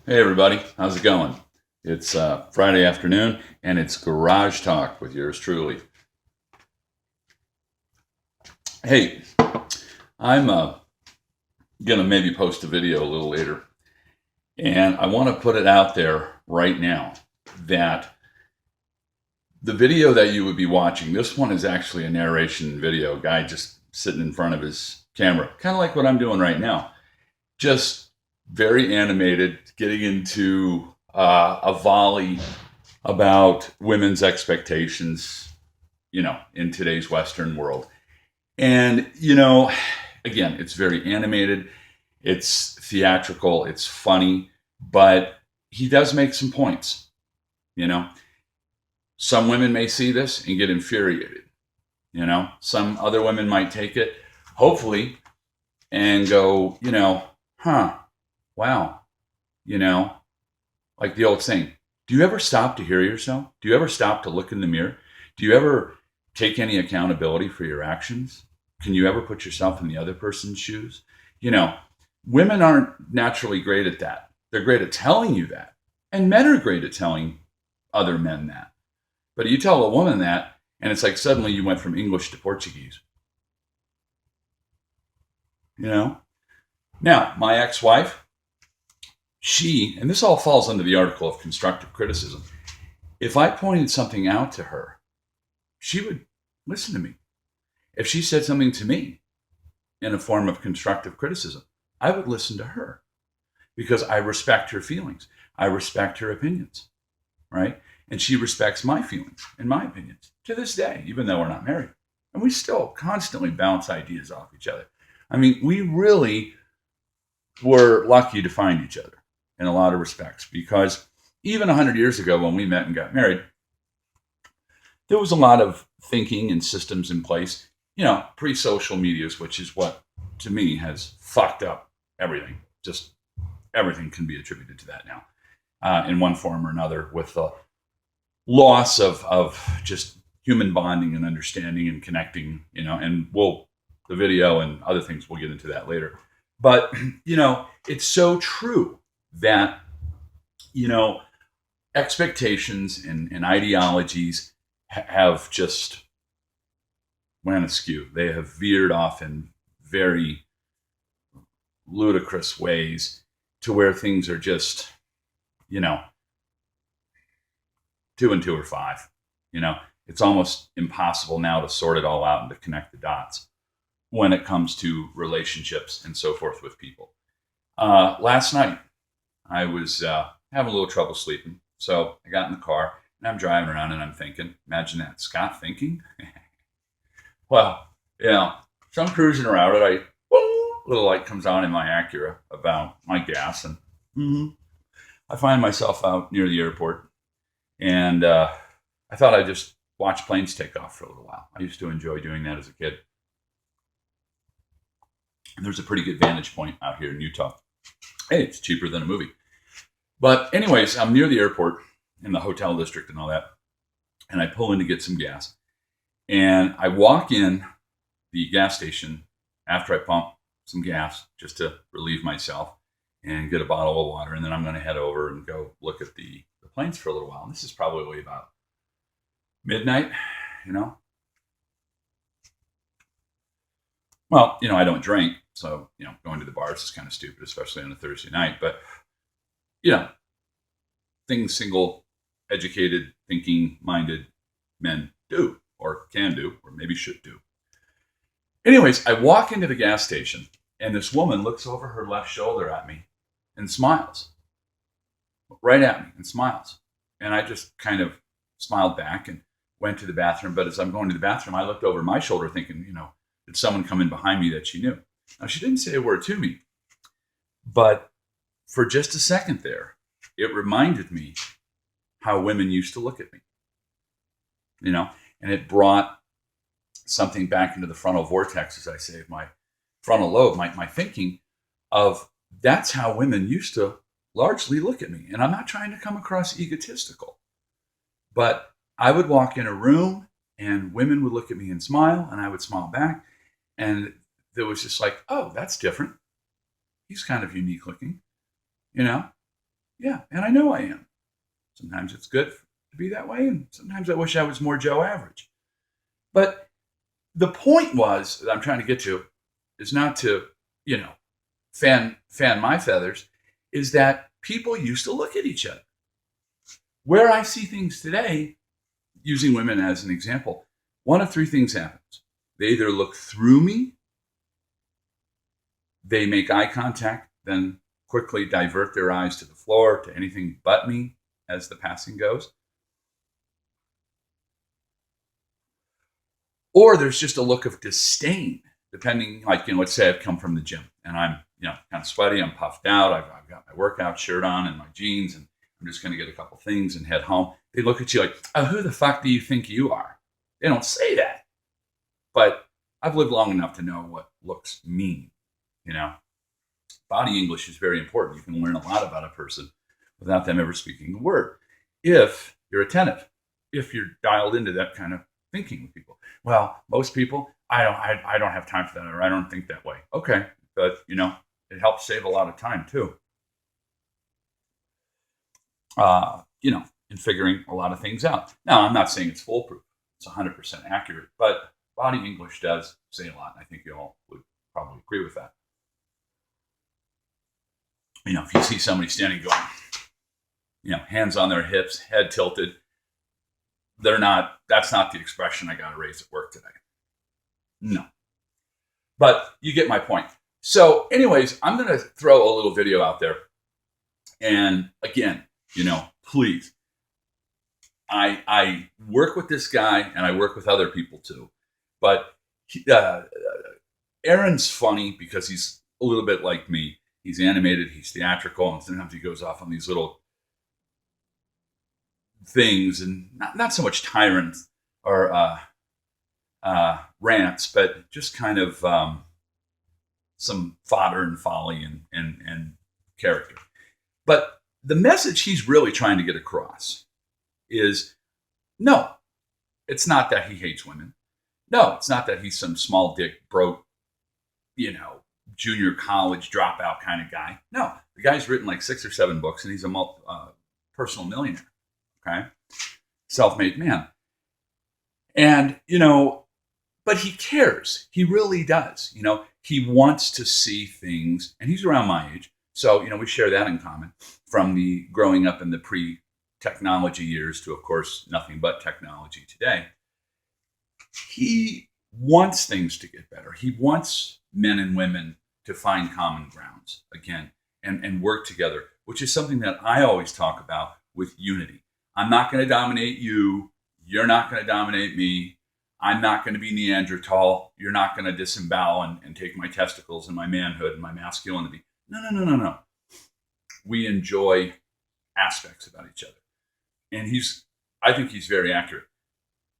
Hey everybody, how's it going? It's Friday afternoon and it's Garage Talk with yours truly. Hey, I'm gonna maybe post a video a little later, and I want to put it out there right now that the video that you would be watching, this one is actually a narration video, guy just sitting in front of his camera, kind of like what I'm doing right now, just very animated, getting into a volley about women's expectations, in today's Western world. And, again, it's very animated, it's theatrical, it's funny, but he does make some points. You know, some women may see this and get infuriated. Some other women might take it, hopefully, and go, huh, wow, you know, like the old saying, do you ever stop to hear yourself? Do you ever stop to look in the mirror? Do you ever take any accountability for your actions? Can you ever put yourself in the other person's shoes? You know, Women aren't naturally great at that. They're great at telling you that. And men are great at telling other men that. But you tell a woman that, and it's like suddenly you went from English to Portuguese. You know? Now, my ex wife, and this all falls under the article of constructive criticism. If I pointed something out to her, she would listen to me. If she said something to me in a form of constructive criticism, I would listen to her because I respect her feelings. I respect her opinions, right? And she respects my feelings and my opinions to this day, even though we're not married. And we still constantly bounce ideas off each other. I mean, we really were lucky to find each other in a lot of respects because even 100 years ago when we met and got married, there was a lot of thinking and systems in place, pre-social medias, which is what to me has fucked up everything. Just everything can be attributed to that now, in one form or another, with the loss of just human bonding and understanding and connecting. And the video and other things, we'll get into that later. But it's so true that you know expectations and ideologies have just went askew. They have veered off in very ludicrous ways to where things are just, you know, 2 and 2 are 5. It's almost impossible now to sort it all out and to connect the dots when it comes to relationships and so forth with people. Last night, I was having a little trouble sleeping. So I got in the car and I'm driving around and I'm thinking, imagine that, Scott thinking. Well, so I'm cruising around and little light comes on in my Acura about my gas. And I find myself out near the airport. And I thought I'd just watch planes take off for a little while. I used to enjoy doing that as a kid. And there's a pretty good vantage point out here in Utah. Hey, it's cheaper than a movie. But anyways, I'm near the airport in the hotel district and all that. And I pull in to get some gas. And I walk in the gas station after I pump some gas just to relieve myself and get a bottle of water. And then I'm going to head over and go look at the planes for a little while. And this is probably about midnight, Well, I don't drink. So, going to the bars is kind of stupid, especially on a Thursday night. But, things single, educated, thinking minded men do, or can do, or maybe should do. Anyways, I walk into the gas station and this woman looks over her left shoulder at me and smiles right at me and smiles. And I just kind of smiled back and went to the bathroom. But as I'm going to the bathroom, I looked over my shoulder thinking, did someone come in behind me that she knew? Now, she didn't say a word to me, but for just a second there, it reminded me how women used to look at me, and it brought something back into the frontal vortex, as I say, of my frontal lobe, my thinking of that's how women used to largely look at me. And I'm not trying to come across egotistical, but I would walk in a room and women would look at me and smile, and I would smile back. And there was just like, oh, that's different. He's kind of unique looking, Yeah, and I know I am. Sometimes it's good to be that way, and sometimes I wish I was more Joe Average. But the point was that I'm trying to get to is not to, you know, fan my feathers, is that people used to look at each other. Where I see things today, using women as an example, one of three things happens. They either look through me, they make eye contact, then quickly divert their eyes to the floor, to anything but me, as the passing goes. Or there's just a look of disdain, depending, like, let's say I've come from the gym and I'm, kind of sweaty, I'm puffed out, I've got my workout shirt on and my jeans, and I'm just going to get a couple things and head home. They look at you like, oh, who the fuck do you think you are? They don't say that. But I've lived long enough to know what looks mean, Body English is very important. You can learn a lot about a person without them ever speaking a word, if you're attentive, if you're dialed into that kind of thinking with people. Well, most people, I don't have time for that, or I don't think that way. Okay, but it helps save a lot of time too. In figuring a lot of things out. Now, I'm not saying it's foolproof; it's 100% accurate, but body English does say a lot. I think you all would probably agree with that. If you see somebody standing going, hands on their hips, head tilted, that's not the expression I got to raise at work today. No. But you get my point. So anyways, I'm going to throw a little video out there. And again, please, I work with this guy and I work with other people too. But Aaron's funny because he's a little bit like me. He's animated, he's theatrical, and sometimes he goes off on these little things, and not so much tyrants or rants, but just kind of some fodder and folly and character. But the message he's really trying to get across is, no, it's not that he hates women. No, it's not that he's some small dick, broke, junior college dropout kind of guy. No, the guy's written like 6 or 7 books, and he's a personal millionaire. Okay, self-made man. And, but he cares. He really does. He wants to see things, and he's around my age. So, we share that in common, from the growing up in the pre-technology years to, of course, nothing but technology today. He wants things to get better. He wants men and women to find common grounds again and work together, which is something that I always talk about with unity. I'm not going to dominate you. You're not going to dominate me. I'm not going to be Neanderthal. You're not going to disembowel and take my testicles and my manhood and my masculinity. No. We enjoy aspects about each other. And I think he's very accurate.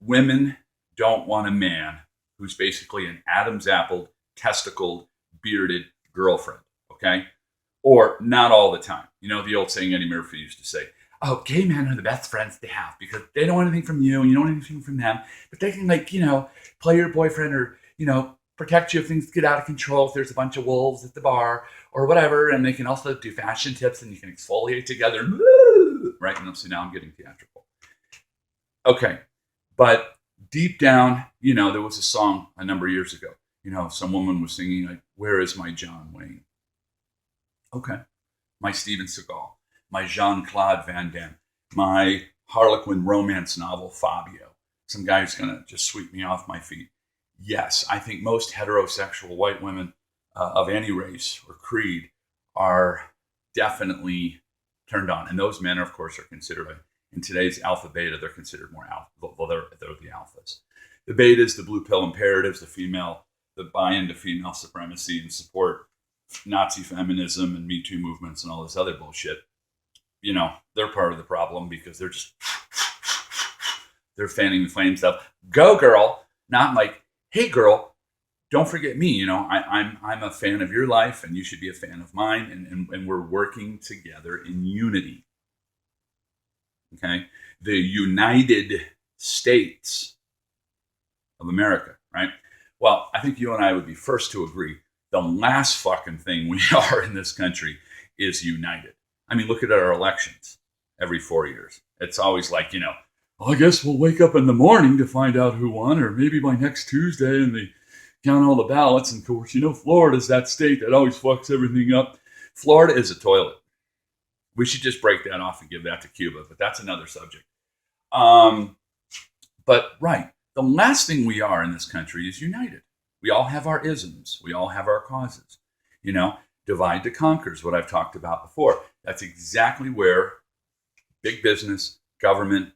Women don't want a man who's basically an Adam's apple, testicled, bearded girlfriend, okay? Or not all the time. The old saying Eddie Murphy used to say, oh, gay men are the best friends to have because they don't want anything from you and you don't want anything from them. But they can, play your boyfriend or, protect you if things get out of control, if there's a bunch of wolves at the bar or whatever. And they can also do fashion tips and you can exfoliate together. Right? And so now I'm getting theatrical. Okay. But deep down, there was a song a number of years ago. Some woman was singing, like, where is my John Wayne? Okay. My Steven Seagal. My Jean-Claude Van Damme, my Harlequin romance novel, Fabio, some guy who's going to just sweep me off my feet. Yes, I think most heterosexual white women of any race or creed are definitely turned on. And those men, of course, are considered, in today's alpha beta, they're considered more alpha. Well, they're the alphas. The betas, the blue pill imperatives, the buy into female supremacy and support Nazi feminism and Me Too movements and all this other bullshit. They're part of the problem because they're fanning the flames up. Go, girl. Not like, hey, girl, don't forget me. I'm a fan of your life and you should be a fan of mine. And we're working together in unity. Okay. The United States of America, right? Well, I think you and I would be first to agree. The last fucking thing we are in this country is united. I mean, look at our elections every 4 years. It's always like, well, I guess we'll wake up in the morning to find out who won, or maybe by next Tuesday, and they count all the ballots. And of course, Florida's that state that always fucks everything up. Florida is a toilet. We should just break that off and give that to Cuba, but that's another subject. But right, the last thing we are in this country is united. We all have our isms. We all have our causes. Divide to conquer is what I've talked about before. That's exactly where big business, government,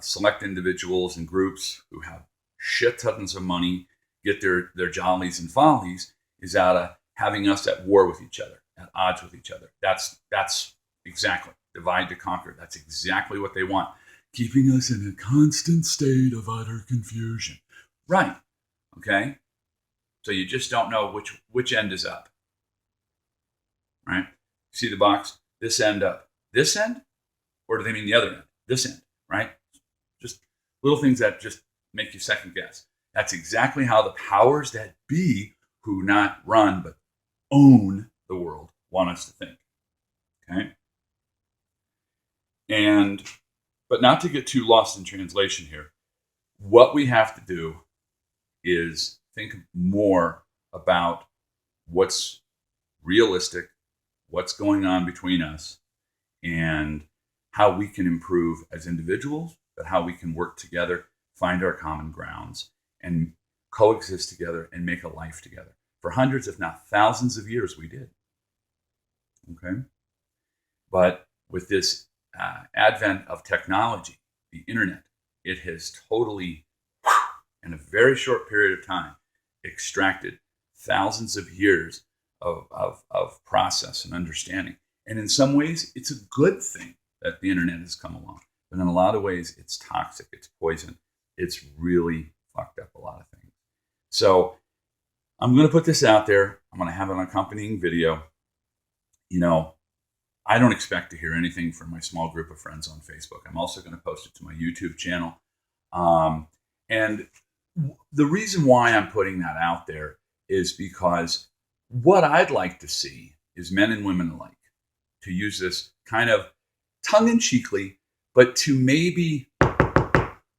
select individuals and groups who have shit tons of money get their jollies and follies is out of having us at war with each other, at odds with each other. That's exactly divide to conquer. That's exactly what they want, keeping us in a constant state of utter confusion. Right? Okay. So you just don't know which end is up. Right? See the box? This end up. This end? Or do they mean the other end? This end, right? Just little things that just make you second guess. That's exactly how the powers that be, who not run but own the world, want us to think. Okay? But not to get too lost in translation here, what we have to do is think more about what's realistic, what's going on between us, and how we can improve as individuals, but how we can work together, find our common grounds, and coexist together and make a life together. For hundreds, if not thousands of years, we did. Okay? But with this advent of technology, the internet, it has totally, in a very short period of time, extracted thousands of years of process and understanding. And in some ways, it's a good thing that the internet has come along. But in a lot of ways, it's toxic, it's poison. It's really fucked up a lot of things. So I'm going to put this out there. I'm going to have an accompanying video. I don't expect to hear anything from my small group of friends on Facebook. I'm also going to post it to my YouTube channel. And the reason why I'm putting that out there is because what I'd like to see is men and women alike to use this kind of tongue-in-cheekly, but to maybe,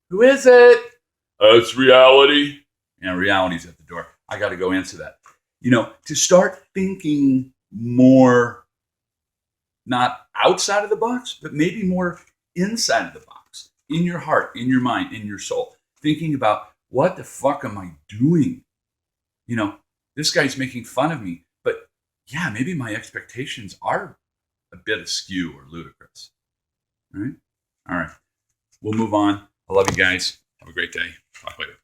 who is it? It's reality. Reality's at the door. I got to go answer that. To start thinking more, not outside of the box, but maybe more inside of the box, in your heart, in your mind, in your soul. Thinking about, what the fuck am I doing? This guy's making fun of me, but yeah, maybe my expectations are a bit askew or ludicrous. All right. We'll move on. I love you guys. Have a great day. Talk later.